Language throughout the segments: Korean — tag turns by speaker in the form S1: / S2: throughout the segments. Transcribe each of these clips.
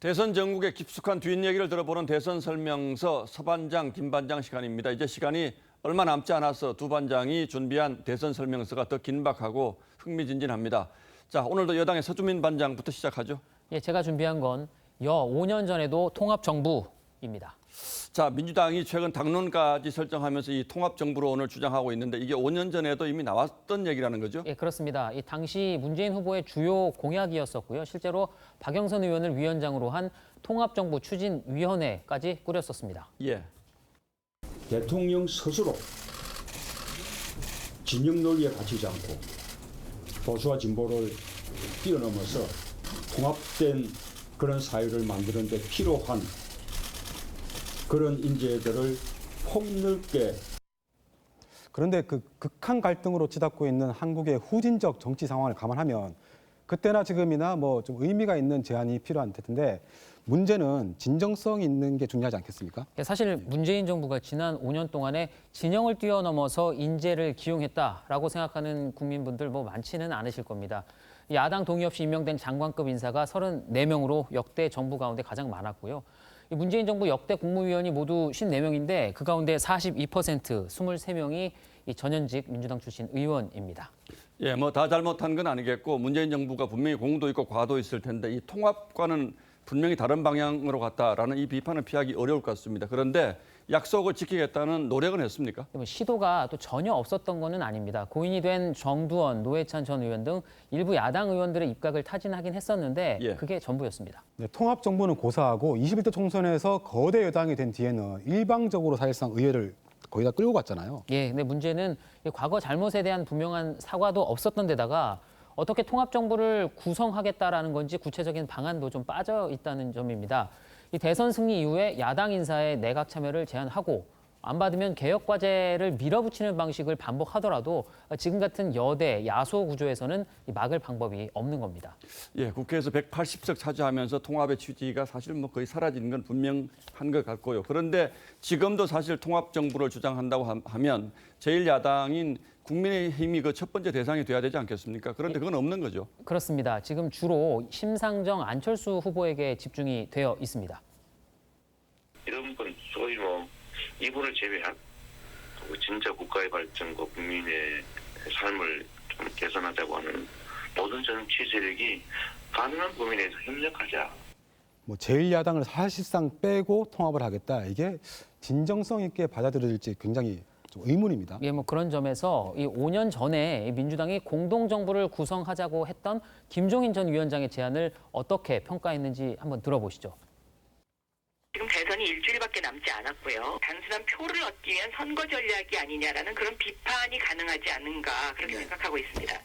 S1: 대선 전국의 깊숙한 뒷얘기를 들어보는 대선 설명서 서반장, 김반장 시간입니다. 이제 시간이 얼마 남지 않아서 두 반장이 준비한 대선 설명서가 더 긴박하고 흥미진진합니다. 자, 오늘도 여당의 서주민 반장부터 시작하죠.
S2: 예, 제가 준비한 건 5년 전에도 통합정부입니다.
S1: 자, 민주당이 최근 당론까지 설정하면서 이 통합정부로 오늘 주장하고 있는데 이게 5년 전에도 이미 나왔던 얘기라는 거죠?
S2: 예, 그렇습니다. 이 당시 문재인 후보의 주요 공약이었었고요. 실제로 박영선 의원을 위원장으로 한 통합정부 추진위원회까지 꾸렸었습니다.
S1: 예.
S3: 대통령 스스로 진영 논리에 갇히지 않고 보수와 진보를 뛰어넘어서 통합된 그런 사회를 만드는 데 필요한 그런 인재들을 폭넓게.
S4: 그런데 그 극한 갈등으로 치닫고 있는 한국의 후진적 정치 상황을 감안하면 그때나 지금이나 뭐 좀 의미가 있는 제안이 필요한 텐데 문제는 진정성 있는 게 중요하지 않겠습니까?
S2: 사실 문재인 정부가 지난 5년 동안에 진영을 뛰어넘어서 인재를 기용했다라고 생각하는 국민분들 많지는 않으실 겁니다. 야당 동의 없이 임명된 장관급 인사가 34명으로 역대 정부 가운데 가장 많았고요. 문재인 정부 역대 국무위원이 모두 54명인데 그 가운데 42%, 23명이 전현직 민주당 출신 의원입니다.
S1: 예, 뭐 다 잘못한 건 아니겠고 문재인 정부가 분명히 공도 있고 과도 있을 텐데 이 통합과는 분명히 다른 방향으로 갔다라는 이 비판을 피하기 어려울 것 같습니다. 그런데 약속을 지키겠다는 노력은 했습니까?
S2: 시도가 또 전혀 없었던 것은 아닙니다. 고인이 된 정두원, 노회찬 전 의원 등 일부 야당 의원들의 입각을 타진하긴 했었는데
S1: 예.
S2: 그게 전부였습니다.
S4: 네, 통합정부는 고사하고 21대 총선에서 거대 여당이 된 뒤에는 일방적으로 사실상 의회를 거의 다 끌고 갔잖아요.
S2: 예, 근데 문제는 과거 잘못에 대한 분명한 사과도 없었던 데다가 어떻게 통합정부를 구성하겠다라는 건지 구체적인 방안도 좀 빠져 있다는 점입니다. 이 대선 승리 이후에 야당 인사의 내각 참여를 제안하고 안 받으면 개혁 과제를 밀어붙이는 방식을 반복하더라도 지금 같은 여대 야소 구조에서는 막을 방법이 없는 겁니다.
S1: 예, 국회에서 180석 차지하면서 통합의 취지가 사실 뭐 거의 사라지는 건 분명한 것 같고요. 그런데 지금도 사실 통합정부를 주장한다고 하면 제1야당인 국민의힘이 그 첫 번째 대상이 돼야 되지 않겠습니까? 그런데 그건 없는 거죠.
S2: 그렇습니다. 지금 주로 심상정, 안철수 후보에게 집중이 되어 있습니다.
S5: 이런 건 소위 이분을 제외한 진짜 국가의 발전과 국민의 삶을 좀 개선하자고 하는 모든 정치 세력이 가능한 범위 내에서 협력하자.
S4: 제1야당을 사실상 빼고 통합을 하겠다. 이게 진정성 있게 받아들여질지 굉장히 좀 의문입니다.
S2: 예, 그런 점에서 이 5년 전에 민주당이 공동정부를 구성하자고 했던 김종인 전 위원장의 제안을 어떻게 평가했는지 한번 들어보시죠.
S6: 지금 대선이 일주일밖에 남지 않았고요. 단순한 표를 얻기 위한 선거 전략이 아니냐라는 그런 비판이 가능하지 않은가 그렇게 생각하고 있습니다.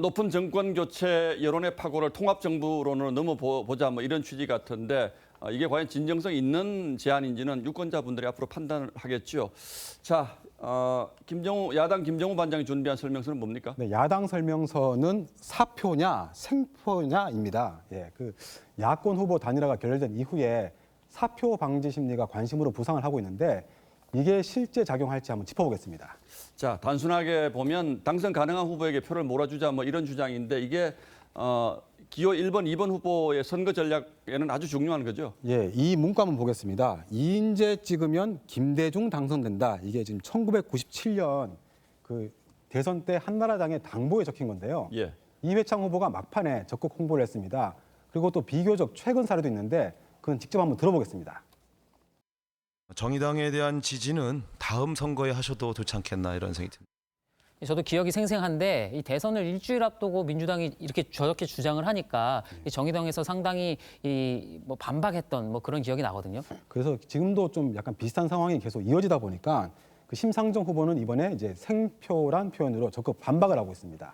S1: 높은 정권 교체 여론의 파고를 통합정부론으로 넘어보자 뭐 이런 취지 같은데 이게 과연 진정성 있는 제안인지는 유권자분들이 앞으로 판단을 하겠죠. 자, 야당 김정우 반장이 준비한 설명서는 뭡니까?
S4: 네, 야당 설명서는 사표냐 생표냐입니다. 예, 그 야권 후보 단일화가 결렬된 이후에 사표 방지 심리가 관심으로 부상을 하고 있는데 이게 실제 작용할지 한번 짚어보겠습니다.
S1: 자, 단순하게 보면 당선 가능한 후보에게 표를 몰아주자 뭐 이런 주장인데 이게 기호 1번, 2번 후보의 선거 전략에는 아주 중요한 거죠.
S4: 예, 이 문구 한번 보겠습니다. 이인재 찍으면 김대중 당선된다. 이게 지금 1997년 그 대선 때 한나라당의 당보에 적힌 건데요.
S1: 예.
S4: 이회창 후보가 막판에 적극 홍보를 했습니다. 그리고 또 비교적 최근 사례도 있는데 그건 직접 한번 들어보겠습니다.
S7: 정의당에 대한 지지는 다음 선거에 하셔도 좋지 않겠나 이런 생각이 듭니다.
S2: 저도 기억이 생생한데 이 대선을 일주일 앞두고 민주당이 이렇게 저렇게 주장을 하니까 이 정의당에서 상당히 반박했던 그런 기억이 나거든요.
S4: 그래서 지금도 좀 약간 비슷한 상황이 계속 이어지다 보니까 그 심상정 후보는 이번에 이제 생표란 표현으로 적극 반박을 하고 있습니다.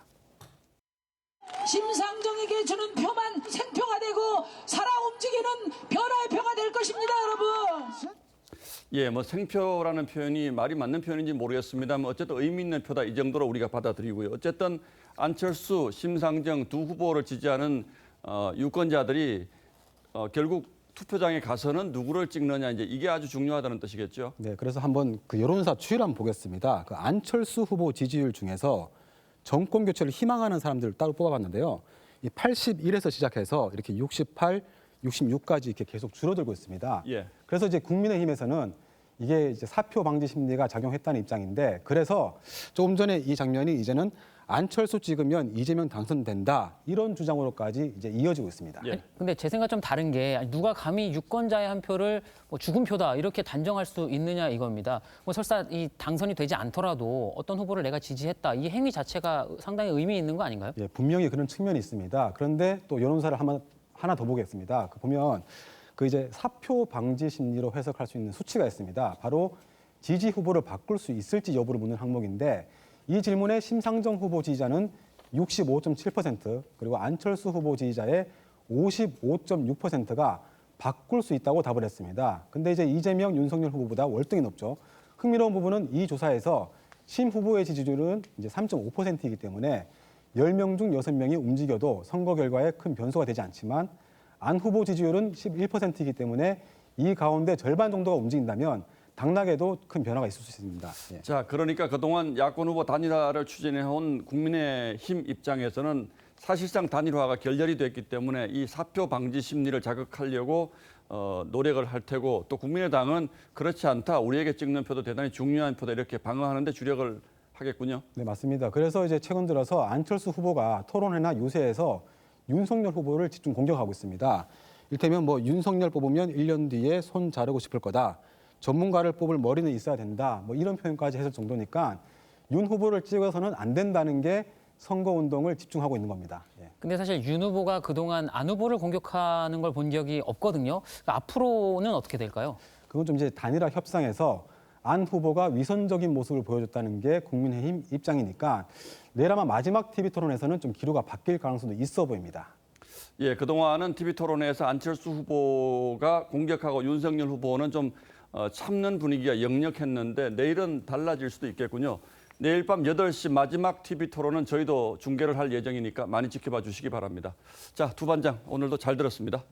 S8: 심상정에게 주는 표만 생표가 되고 살아 움직이는 변화의 표가 될 것입니다, 여러분.
S1: 예, 생표라는 표현이 말이 맞는 표현인지 모르겠습니다만 어쨌든 의미 있는 표다 이 정도로 우리가 받아들이고요. 어쨌든 안철수, 심상정 두 후보를 지지하는 유권자들이 결국 투표장에 가서는 누구를 찍느냐 이게 아주 중요하다는 뜻이겠죠.
S4: 네, 그래서 한번 그 여론조사 추이를 한번 보겠습니다. 그 안철수 후보 지지율 중에서 정권 교체를 희망하는 사람들을 따로 뽑아봤는데요. 이 81에서 시작해서 이렇게 68, 66까지 이렇게 계속 줄어들고 있습니다.
S1: 예.
S4: 그래서 이제 국민의힘에서는 이게 이제 사표 방지 심리가 작용했다는 입장인데, 그래서 조금 전에 이 장면이 이제는 안철수 찍으면 이재명 당선된다, 이런 주장으로까지 이제 이어지고 있습니다.
S1: 예.
S2: 아니, 근데 제 생각 좀 다른 게, 아니, 누가 감히 유권자의 한 표를 뭐 죽은 표다 이렇게 단정할 수 있느냐 이겁니다. 뭐 설사 이 당선이 되지 않더라도 어떤 후보를 내가 지지했다, 이 행위 자체가 상당히 의미 있는 거 아닌가요?
S4: 예, 분명히 그런 측면이 있습니다. 그런데 또 여론사를 하나 더 보겠습니다. 보면 그 이제 사표 방지 심리로 해석할 수 있는 수치가 있습니다. 바로 지지 후보를 바꿀 수 있을지 여부를 묻는 항목인데, 이 질문에 심상정 후보 지지자는 65.7%, 그리고 안철수 후보 지지자의 55.6%가 바꿀 수 있다고 답을 했습니다. 근데 이제 이재명, 윤석열 후보보다 월등히 높죠. 흥미로운 부분은 이 조사에서 심 후보의 지지율은 이제 3.5%이기 때문에 10명 중 6명이 움직여도 선거 결과에 큰 변수가 되지 않지만, 안 후보 지지율은 11%이기 때문에 이 가운데 절반 정도가 움직인다면 당락에도 큰 변화가 있을 수 있습니다. 예.
S1: 자, 그러니까 그동안 야권 후보 단일화를 추진해온 국민의힘 입장에서는 사실상 단일화가 결렬이 됐기 때문에 이 사표 방지 심리를 자극하려고 노력을 할 테고, 또 국민의당은 그렇지 않다, 우리에게 찍는 표도 대단히 중요한 표다, 이렇게 방어하는 데 주력을 하겠군요.
S4: 네, 맞습니다. 그래서 이제 최근 들어서 안철수 후보가 토론회나 유세에서 윤석열 후보를 집중 공격하고 있습니다. 이를테면 뭐 윤석열 뽑으면 1년 뒤에 손 자르고 싶을 거다, 전문가를 뽑을 머리는 있어야 된다, 뭐 이런 표현까지 했을 정도니까 윤 후보를 찍어서는 안 된다는 게 선거 운동을 집중하고 있는 겁니다. 예.
S2: 근데 사실 윤 후보가 그동안 안 후보를 공격하는 걸 본 적이 없거든요. 그러니까 앞으로는 어떻게 될까요?
S4: 그건 좀 이제 단일화 협상에서 안 후보가 위선적인 모습을 보여줬다는 게 국민의힘 입장이니까 내일 아마 마지막 TV 토론에서는 좀 기류가 바뀔 가능성도 있어 보입니다.
S1: 예, 그동안은 TV 토론회에서 안철수 후보가 공격하고 윤석열 후보는 좀 참는 분위기가 역력했는데, 내일은 달라질 수도 있겠군요. 내일 밤 8시 마지막 TV 토론은 저희도 중계를 할 예정이니까 많이 지켜봐 주시기 바랍니다. 자, 두 반장 오늘도 잘 들었습니다.